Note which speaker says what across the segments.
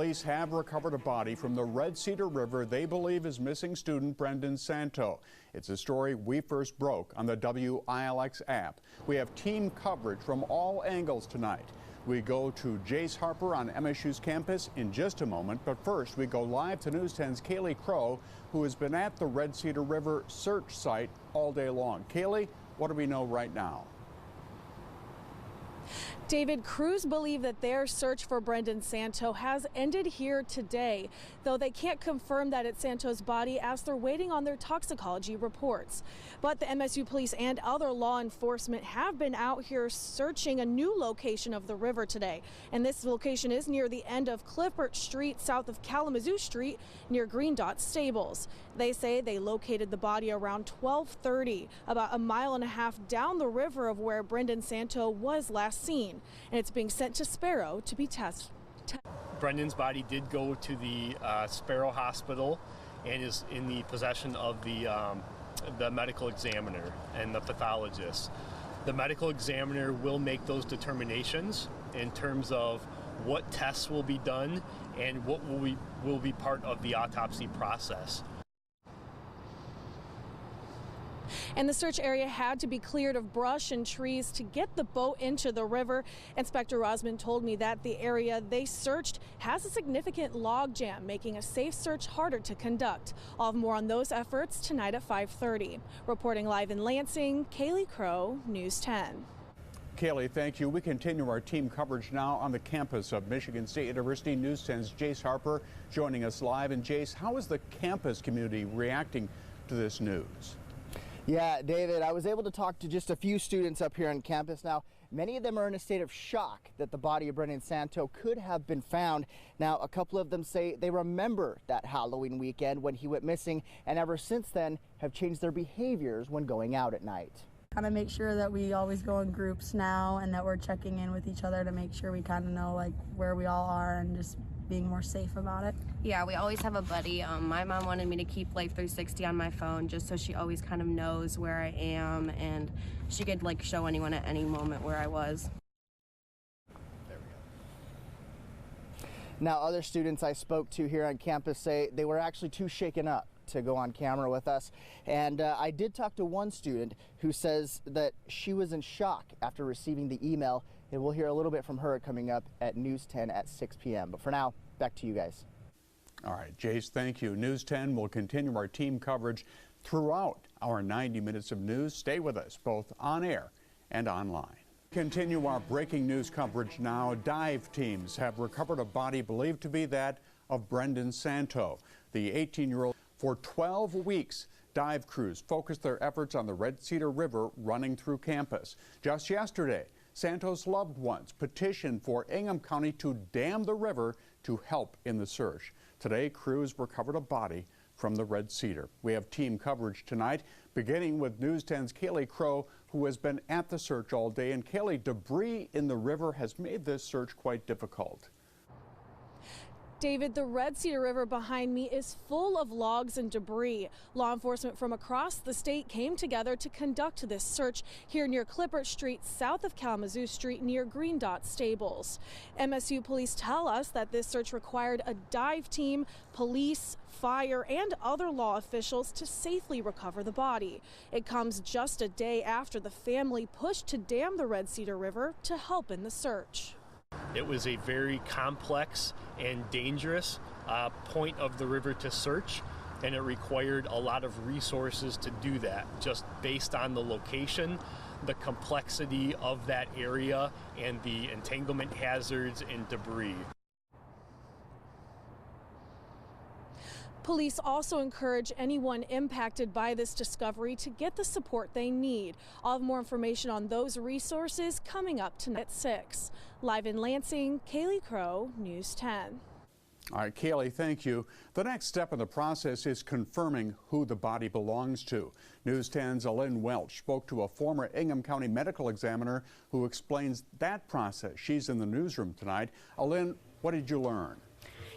Speaker 1: Police have recovered a body from the Red Cedar River they believe is missing student Brendan Santo. It's a story we first broke on the WILX app. We have team coverage from all angles tonight. We go to Jace Harper on MSU's campus in just a moment, but first we go live to News 10's Kaylee Crow, who has been at the Red Cedar River search site all day long. Kaylee, what do we know right now?
Speaker 2: David, crews believe that their search for Brendan Santo has ended here today, though they can't confirm that it's Santo's body as they're waiting on their toxicology reports. But the MSU police and other law enforcement have been out here searching a new location of the river today. And this location is near the end of Clifford Street, south of Kalamazoo Street, near Green Dot Stables. They say they located the body around 12:30, about a mile and a half down the river of where Brendan Santo was last seen. And it's being sent to Sparrow to be tested.
Speaker 3: Brendan's body did go to the Sparrow Hospital and is in the possession of the medical examiner and the pathologist. The medical examiner will make those determinations in terms of what tests will be done and what will be part of the autopsy process.
Speaker 2: And the search area had to be cleared of brush and trees to get the boat into the river. Inspector Rosman told me that the area they searched has a significant log jam, making a safe search harder to conduct. I'll have more on those efforts tonight at 5:30. Reporting live in Lansing, Kaylee Crow, News 10.
Speaker 1: Kaylee, thank you. We continue our team coverage now on the campus of Michigan State University. News 10's Jace Harper joining us live. And Jace, how is the campus community reacting to this news?
Speaker 4: Yeah, David, I was able to talk to just a few students up here on campus. Now, many of them are in a state of shock that the body of Brendan Santo could have been found. Now, a couple of them say they remember that Halloween weekend when he went missing, and ever since then have changed their behaviors when going out at night.
Speaker 5: Kind of make sure that we always go in groups now and that we're checking in with each other to make sure we kind of know like where we all are and just being more safe about it.
Speaker 6: Yeah, we always have a buddy. My mom wanted me to keep Life 360 on my phone just so she always kind of knows where I am and she could like show anyone at any moment where I was.
Speaker 4: Now, other students I spoke to here on campus say they were actually too shaken up to go on camera with us. And I did talk to one student who says that she was in shock after receiving the email. And we'll hear a little bit from her coming up at News 10 at 6 p.m. But for now, back to you guys.
Speaker 1: All right, Jace, thank you. News 10 will continue our team coverage throughout our 90 minutes of news. Stay with us, both on air and online. Continue our breaking news coverage now. Dive teams have recovered a body believed to be that of Brendan Santo. The 18-year-old, for 12 weeks, dive crews focused their efforts on the Red Cedar River running through campus. Just yesterday, Santo's loved ones petitioned for Ingham County to dam the river to help in the search. Today, crews recovered a body from the Red Cedar. We have team coverage tonight, beginning with News 10's Kaylee Crow, who has been at the search all day. And Kaylee, debris in the river has made this search quite difficult.
Speaker 2: David, the Red Cedar River behind me is full of logs and debris. Law enforcement from across the state came together to conduct this search here near Clifford Street, south of Kalamazoo Street, near Green Dot Stables. MSU police tell us that this search required a dive team, police, fire, and other law officials to safely recover the body. It comes just a day after the family pushed to dam the Red Cedar River to help in the search.
Speaker 3: It was a very complex and dangerous point of the river to search, and it required a lot of resources to do that, just based on the location, the complexity of that area, and the entanglement hazards and debris.
Speaker 2: Police also encourage anyone impacted by this discovery to get the support they need. I'll have more information on those resources coming up tonight at 6. Live in Lansing, Kaylee Crow, News 10.
Speaker 1: All right, Kaylee, thank you. The next step in the process is confirming who the body belongs to. News 10's Alyn Welch spoke to a former Ingham County medical examiner who explains that process. She's in the newsroom tonight. Alyn, what did you learn?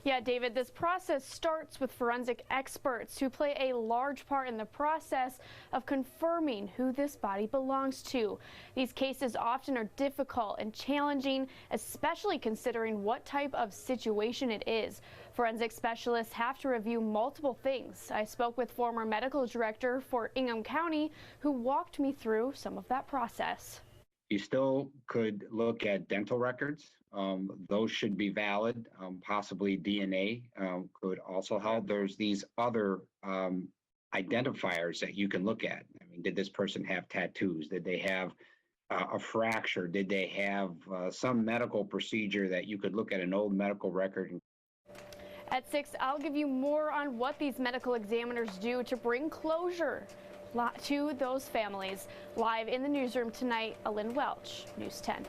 Speaker 7: Yeah, David, this process starts with forensic experts who play a large part in the process of confirming who this body belongs to. These cases often are difficult and challenging, especially considering what type of situation it is. Forensic specialists have to review multiple things. I spoke with former medical director for Ingham County, who walked me through some of that process.
Speaker 8: You still could look at dental records. Those should be valid. Possibly DNA could also help. There's these other identifiers that you can look at. I mean, did this person have tattoos? Did they have a fracture? Did they have some medical procedure that you could look at an old medical record?
Speaker 7: At 6, I'll give you more on what these medical examiners do to bring closure to those families. Live in the newsroom tonight, Alyn Welch, News 10.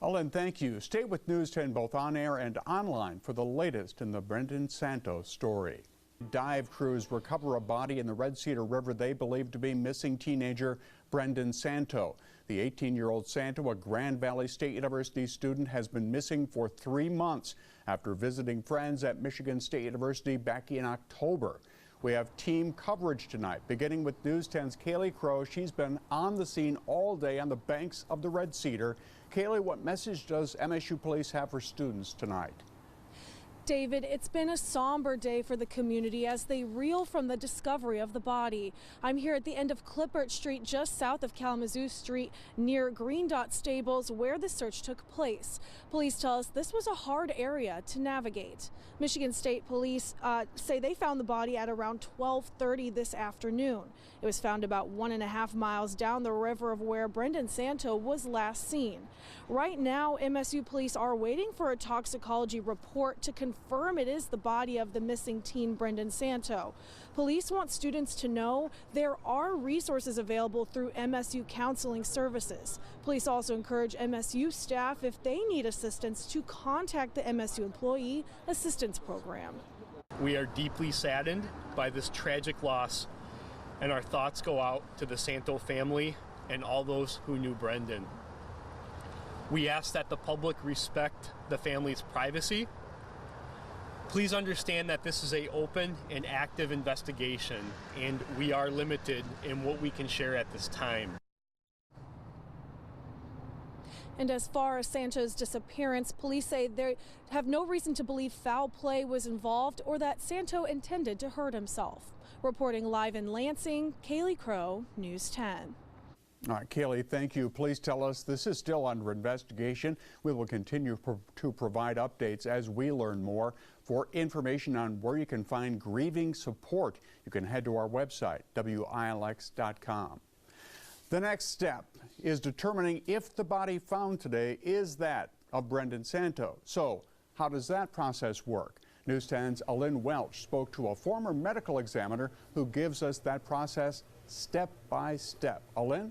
Speaker 1: Alyn, thank you. Stay with News 10 both on air and online for the latest in the Brendan Santo story. Dive crews recover a body in the Red Cedar River they believe to be missing teenager Brendan Santo. The 18-year-old Santo, a Grand Valley State University student, has been missing for 3 months after visiting friends at Michigan State University back in October. We have team coverage tonight, beginning with News 10's Kaylee Crow. She's been on the scene all day on the banks of the Red Cedar. Kaylee, what message does MSU police have for students tonight?
Speaker 2: David, it's been a somber day for the community as they reel from the discovery of the body. I'm here at the end of Clippert Street, just south of Kalamazoo Street, near Green Dot Stables, where the search took place. Police tell us this was a hard area to navigate. Michigan State Police say they found the body at around 12:30 this afternoon. It was found about 1.5 miles down the river of where Brendan Santo was last seen. Right now, MSU police are waiting for a toxicology report to confirm it is the body of the missing teen Brendan Santo. Police want students to know there are resources available through MSU counseling services. Police also encourage MSU staff, if they need assistance, to contact the MSU Employee Assistance Program.
Speaker 3: We are deeply saddened by this tragic loss, and our thoughts go out to the Santo family and all those who knew Brendan. We ask that the public respect the family's privacy. Please understand that this is an open and active investigation, and we are limited in what we can share at this time.
Speaker 2: And as far as Santo's disappearance, police say they have no reason to believe foul play was involved or that Santo intended to hurt himself. Reporting live in Lansing, Kaylee Crow, News 10.
Speaker 1: All right, Kaylee, thank you. Please tell us this is still under investigation. We will continue to provide updates as we learn more. For information on where you can find grieving support, you can head to our website, WILX.com. The next step is determining if the body found today is that of Brendan Santo. So how does that process work? News 10's Alyn Welch spoke to a former medical examiner who gives us that process step by step. Alyn?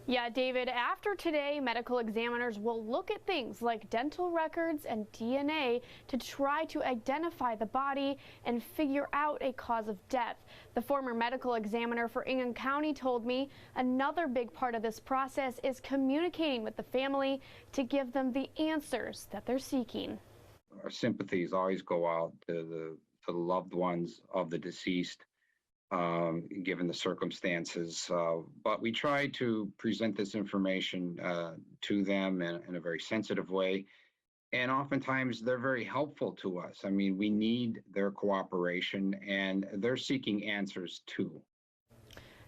Speaker 7: Yeah, David, after today, medical examiners will look at things like dental records and DNA to try to identify the body and figure out a cause of death. The former medical examiner for Ingham County told me another big part of this process is communicating with the family to give them the answers that they're seeking.
Speaker 8: Our sympathies always go out to the loved ones of the deceased, given the circumstances. But we try to present this information to them in a very sensitive way. And oftentimes they're very helpful to us. I mean, we need their cooperation, and they're seeking answers too.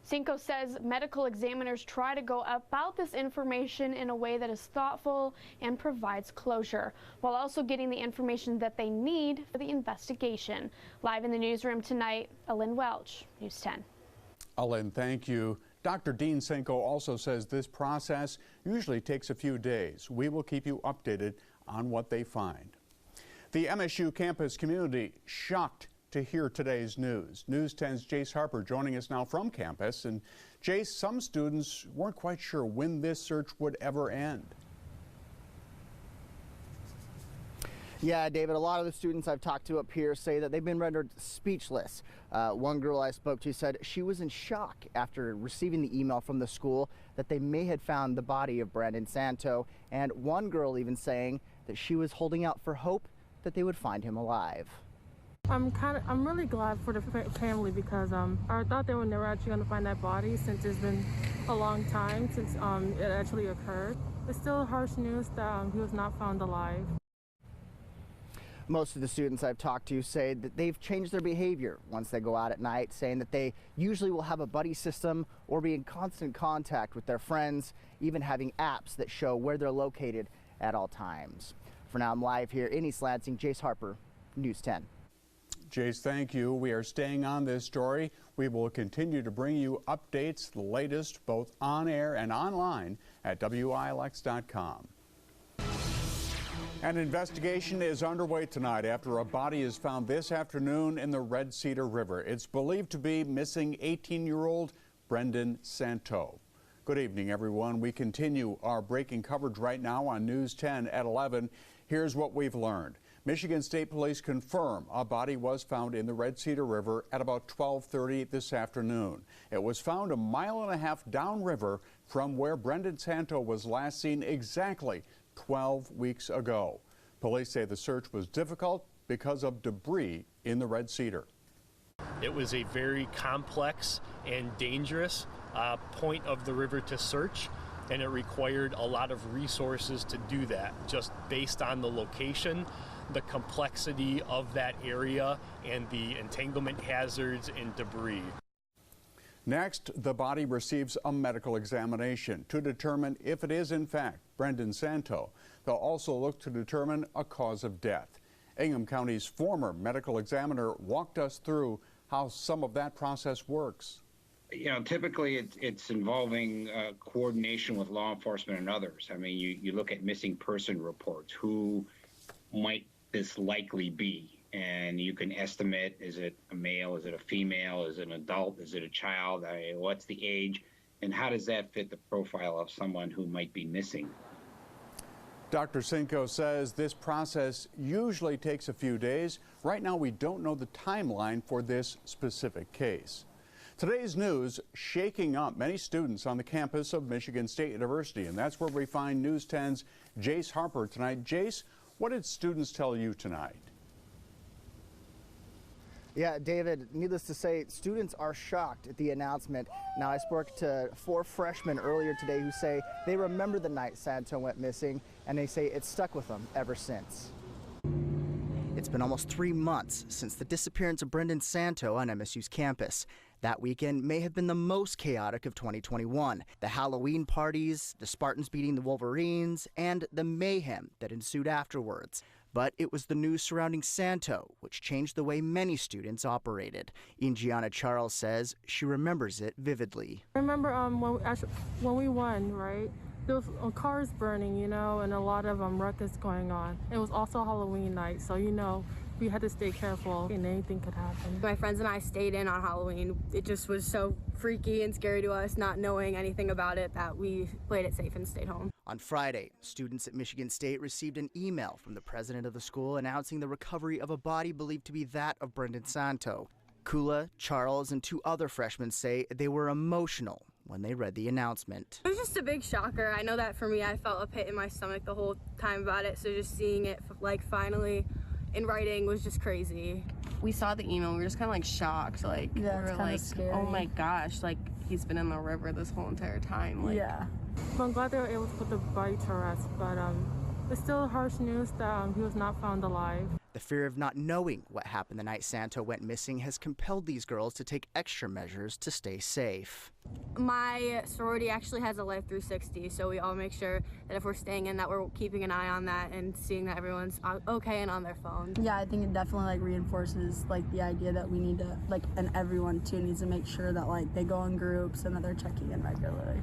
Speaker 7: Santo says medical examiners try to go about this information in a way that is thoughtful and provides closure, while also getting the information that they need for the investigation. Live in the newsroom tonight, Alyn Welch, News 10.
Speaker 1: Alyn, thank you. Dr. Dean Sanko also says this process usually takes a few days. We will keep you updated on what they find. The MSU campus community shocked to hear today's news. News 10's Jace Harper joining us now from campus. And Jace, some students weren't quite sure when this search would ever end.
Speaker 4: Yeah, David, a lot of the students I've talked to up here say that they've been rendered speechless. One girl I spoke to said she was in shock after receiving the email from the school that they may have found the body of Brendan Santo. And one girl even saying that she was holding out for hope that they would find him alive.
Speaker 9: I'm really glad for the family because I thought they were never actually going to find that body since it's been a long time since it actually occurred. It's still harsh news that he was not found alive.
Speaker 4: Most of the students I've talked to say that they've changed their behavior once they go out at night, saying that they usually will have a buddy system or be in constant contact with their friends, even having apps that show where they're located at all times. For now, I'm live here in East Lansing. Jace Harper, News 10.
Speaker 1: Jace, thank you. We are staying on this story. We will continue to bring you updates, the latest, both on air and online at WILX.com. An investigation is underway tonight after a body is found this afternoon in the Red Cedar River. It's believed to be missing 18-year-old Brendan Santo. Good evening, everyone. We continue our breaking coverage right now on News 10 at 11. Here's what we've learned. Michigan State Police confirm a body was found in the Red Cedar River at about 12:30 this afternoon. It was found a mile and a half downriver from where Brendan Santo was last seen exactly 12 weeks ago. Police say the search was difficult because of debris in the Red Cedar.
Speaker 3: It was a very complex and dangerous point of the river to search, and it required a lot of resources to do that, just based on the location, the complexity of that area, and the entanglement hazards and debris.
Speaker 1: Next, the body receives a medical examination to determine if it is in fact Brendan Santo. They'll also look to determine a cause of death. Ingham County's former medical examiner walked us through how some of that process works.
Speaker 8: You know, typically it's involving coordination with law enforcement and others. I mean, you look at missing person reports. Who might this likely be? And you can estimate, is it a male, is it a female, is it an adult, is it a child, what's the age, and how does that fit the profile of someone who might be missing?
Speaker 1: Dr. Cinco says this process usually takes a few days. Right now, we don't know the timeline for this specific case. Today's news shaking up many students on the campus of Michigan State University, and that's where we find News 10's Jace Harper tonight. Jace, what did students tell you tonight?
Speaker 4: Yeah, David, needless to say, students are shocked at the announcement. Now, I spoke to 4 freshmen earlier today who say they remember the night Santo went missing, and they say it's stuck with them ever since. It's been almost 3 months since the disappearance of Brendan Santo on MSU's campus. That weekend may have been the most chaotic of 2021. The Halloween parties, the Spartans beating the Wolverines, and the mayhem that ensued afterwards. But it was the news surrounding Santo which changed the way many students operated. Ingiana Charles says she remembers it vividly.
Speaker 9: I remember when we won, right? There was cars burning, you know, and a lot of ruckus going on. It was also Halloween night, so you know, we had to stay careful and anything could happen.
Speaker 6: My friends and I stayed in on Halloween. It just was so freaky and scary to us, not knowing anything about it, that we played it safe and stayed home.
Speaker 4: On Friday, students at Michigan State received an email from the president of the school announcing the recovery of a body believed to be that of Brendan Santo. Kula, Charles, and 2 other freshmen say they were emotional when they read the announcement.
Speaker 6: It was just a big shocker. I know that for me, I felt a pit in my stomach the whole time about it, so just seeing it like finally in writing was just crazy. We saw the email, we were just kind of like shocked, like
Speaker 5: Yeah,
Speaker 6: we were like,
Speaker 5: scary.
Speaker 6: oh my gosh, like he's been in the river this whole entire time. Like,
Speaker 9: Yeah. Well, I'm glad they were able to put the body to rest, but it's still harsh news that he was not found alive.
Speaker 4: The fear of not knowing what happened the night Santo went missing has compelled these girls to take extra measures to stay safe.
Speaker 6: my sorority actually has a Life 360, so we all make sure that if we're staying in that we're keeping an eye on that and seeing that everyone's okay and on their phone.
Speaker 5: Yeah, I think it definitely like reinforces like the idea that we need to and everyone too needs to make sure that like they go in groups and that they're checking in regularly.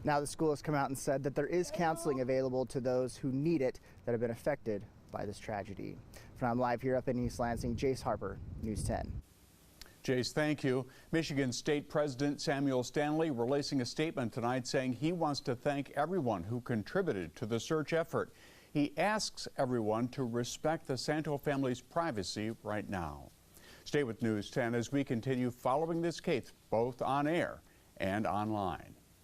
Speaker 4: Now the school has come out and said that there is counseling available to those who need it that have been affected by this tragedy. For now, I'm live here up in East Lansing, Jace Harper, News 10.
Speaker 1: Jace, thank you. Michigan State President Samuel Stanley releasing a statement tonight saying he wants to thank everyone who contributed to the search effort. He asks everyone to respect the Santo family's privacy right now. Stay with News 10 as we continue following this case both on air and online.